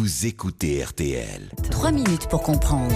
vous écoutez RTL. 3 minutes pour comprendre.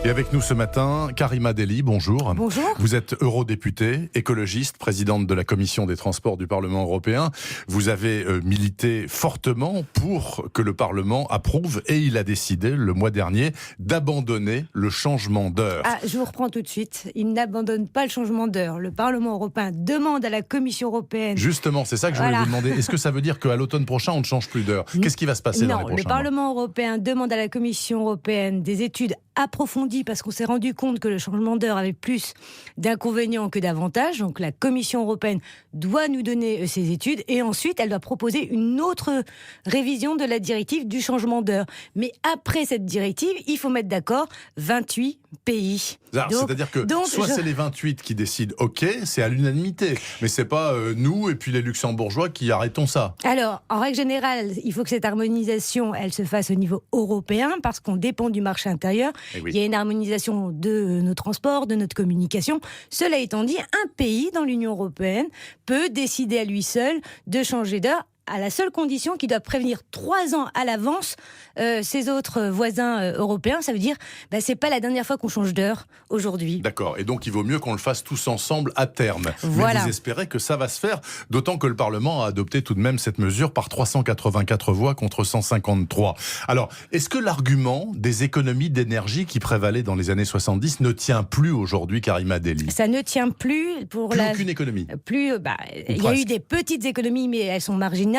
Et avec nous ce matin, Karima Delli, bonjour. Bonjour. Vous êtes eurodéputée, écologiste, présidente de la Commission des Transports du Parlement européen. Vous avez milité fortement pour que le Parlement approuve, et il a décidé le mois dernier d'abandonner le changement d'heure. Je vous reprends tout de suite. Il n'abandonne pas le changement d'heure. Le Parlement européen demande à la Commission européenne... Justement, c'est ça que je voulais vous demander. Est-ce que ça veut dire qu'à l'automne prochain, on ne change plus d'heure ? Qu'est-ce qui va se passer dans les prochains mois ? Non, le Parlement européen demande à la Commission européenne des études approfondies parce qu'on s'est rendu compte que le changement d'heure avait plus d'inconvénients que d'avantages. Donc la Commission européenne doit nous donner ces études et ensuite elle doit proposer une autre révision de la directive du changement d'heure. Mais après cette directive, il faut mettre d'accord 28 pays. C'est-à-dire que c'est les 28 qui décident, ok, c'est à l'unanimité, mais c'est pas nous et puis les luxembourgeois qui arrêtons ça. Alors, en règle générale, il faut que cette harmonisation, elle se fasse au niveau européen parce qu'on dépend du marché intérieur. Oui. Il y a une harmonisation de nos transports, de notre communication. Cela étant dit, un pays dans l'Union européenne peut décider à lui seul de changer d'heure à la seule condition qu'il doit prévenir 3 ans à l'avance ses autres voisins européens. Ça veut dire, c'est pas la dernière fois qu'on change d'heure aujourd'hui. D'accord, et donc il vaut mieux qu'on le fasse tous ensemble à terme. Voilà. Mais vous espérez que ça va se faire, d'autant que le Parlement a adopté tout de même cette mesure par 384 voix contre 153. Alors, est-ce que l'argument des économies d'énergie qui prévalait dans les années 70 ne tient plus aujourd'hui, Karima Delli ? Ça ne tient plus pour aucune économie. Il y a eu des petites économies, mais elles sont marginales.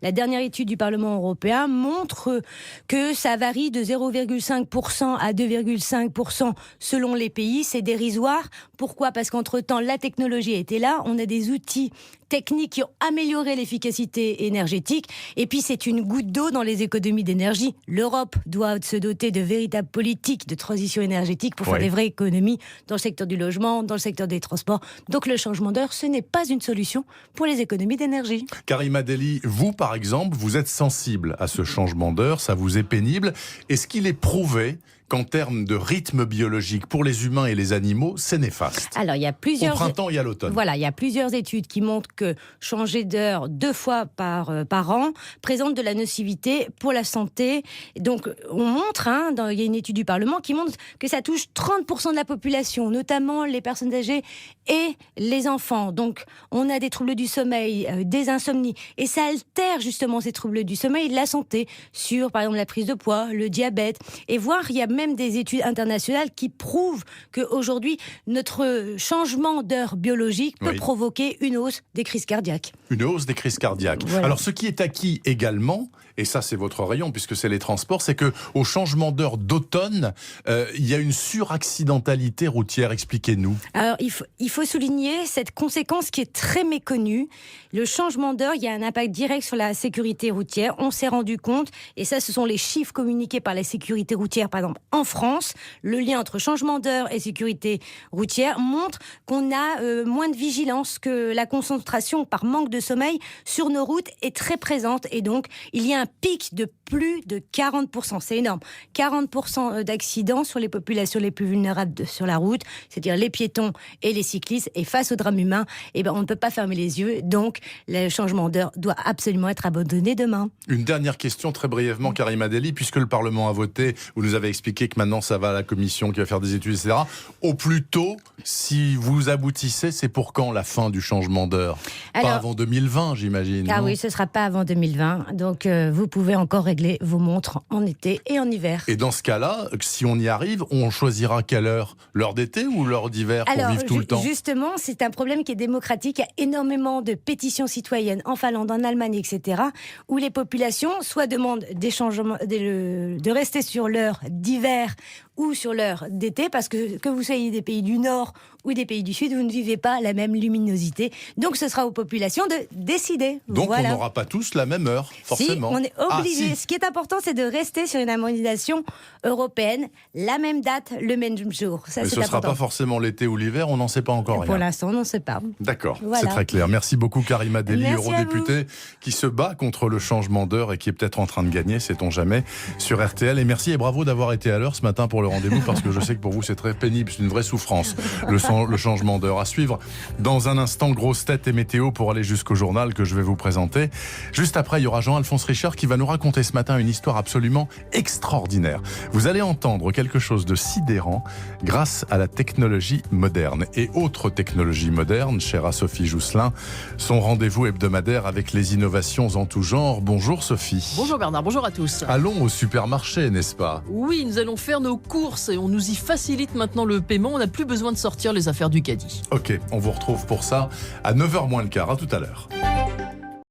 La dernière étude du Parlement européen montre que ça varie de 0,5% à 2,5% selon les pays. C'est dérisoire. Pourquoi ? Parce qu'entre-temps, la technologie était là. On a des outils techniques qui ont amélioré l'efficacité énergétique. Et puis, c'est une goutte d'eau dans les économies d'énergie. L'Europe doit se doter de véritables politiques de transition énergétique pour faire des vraies économies dans le secteur du logement, dans le secteur des transports. Donc, le changement d'heure, ce n'est pas une solution pour les économies d'énergie. Karima Delli, vous, par exemple, vous êtes sensible à ce changement d'heure, ça vous est pénible. Est-ce qu'il est prouvé qu'en termes de rythme biologique pour les humains et les animaux, c'est néfaste? Alors, il y a plusieurs... Au printemps et à l'automne. Voilà, il y a plusieurs études qui montrent que changer d'heure 2 fois par an présente de la nocivité pour la santé. Donc, on montre, il y a une étude du Parlement qui montre que ça touche 30% de la population, notamment les personnes âgées et les enfants. Donc, on a des troubles du sommeil, des insomnies, et ça altère justement ces troubles du sommeil, la santé, sur, par exemple, la prise de poids, le diabète, et voire, il y a même des études internationales qui prouvent qu'aujourd'hui, notre changement d'heure biologique peut provoquer une hausse des crises cardiaques. Une hausse des crises cardiaques. Voilà. Alors, ce qui est acquis également, et ça c'est votre rayon puisque c'est les transports, c'est qu'au changement d'heure d'automne, il y a une suraccidentalité routière. Expliquez-nous. Alors, il faut souligner cette conséquence qui est très méconnue. Le changement d'heure, il y a un impact direct sur la sécurité routière. On s'est rendu compte, et ça ce sont les chiffres communiqués par la sécurité routière, par exemple en France, le lien entre changement d'heure et sécurité routière montre qu'on a moins de vigilance, que la concentration par manque de sommeil sur nos routes est très présente, et donc il y a un pic de plus de 40%, c'est énorme, 40% d'accidents sur les populations les plus vulnérables sur la route, c'est-à-dire les piétons et les cyclistes, et face au drame humain, on ne peut pas fermer les yeux, donc le changement d'heure doit absolument être abandonné demain. Une dernière question très brièvement, Karima Delli, puisque le Parlement a voté, vous nous avez expliqué que maintenant ça va à la Commission qui va faire des études, etc. Au plus tôt, si vous aboutissez, c'est pour quand la fin du changement d'heure ? Pas avant 2020, j'imagine. Ah oui, ce ne sera pas avant 2020, donc vous pouvez encore régler vos montres en été et en hiver. Et dans ce cas-là, si on y arrive, on choisira quelle heure ? L'heure d'été ou l'heure d'hiver pour vivre tout le temps ? Justement, c'est un problème qui est démocratique. Il y a énormément de pétitions citoyennes en Finlande, en Allemagne, etc., où les populations soit demandent des changements, de rester sur l'heure d'hiver ou sur l'heure d'été, parce que vous soyez des pays du Nord ou des pays du Sud, vous ne vivez pas la même luminosité. Donc ce sera aux populations de décider. Donc on n'aura pas tous la même heure, forcément. Si, on est obligé. Ce qui est important, c'est de rester sur une harmonisation européenne, la même date, le même jour. Ça, mais ce ne sera pas forcément l'été ou l'hiver, on n'en sait pas encore rien. Pour l'instant, on n'en sait pas. D'accord, c'est très clair. Merci beaucoup Karima Delli, eurodéputée, qui se bat contre le changement d'heure et qui est peut-être en train de gagner, sait-on jamais, sur RTL. Et merci et bravo d'avoir été à l'heure ce matin pour le rendez-vous parce que je sais que pour vous c'est très pénible, c'est une vraie souffrance, le changement d'heure. À suivre dans un instant, grosse tête et météo pour aller jusqu'au journal que je vais vous présenter. Juste après, il y aura Jean-Alphonse Richard qui va nous raconter ce matin une histoire absolument extraordinaire. Vous allez entendre quelque chose de sidérant grâce à la technologie moderne. Et autre technologie moderne, chère à Sophie Jousselin, son rendez-vous hebdomadaire avec les innovations en tout genre. Bonjour Sophie. Bonjour Bernard, bonjour à tous. Allons au supermarché, n'est-ce pas? Oui, nous allons faire nos courses et on nous y facilite maintenant le paiement. On n'a plus besoin de sortir les affaires du caddie. Ok, on vous retrouve pour ça à 9h moins le quart. À tout à l'heure.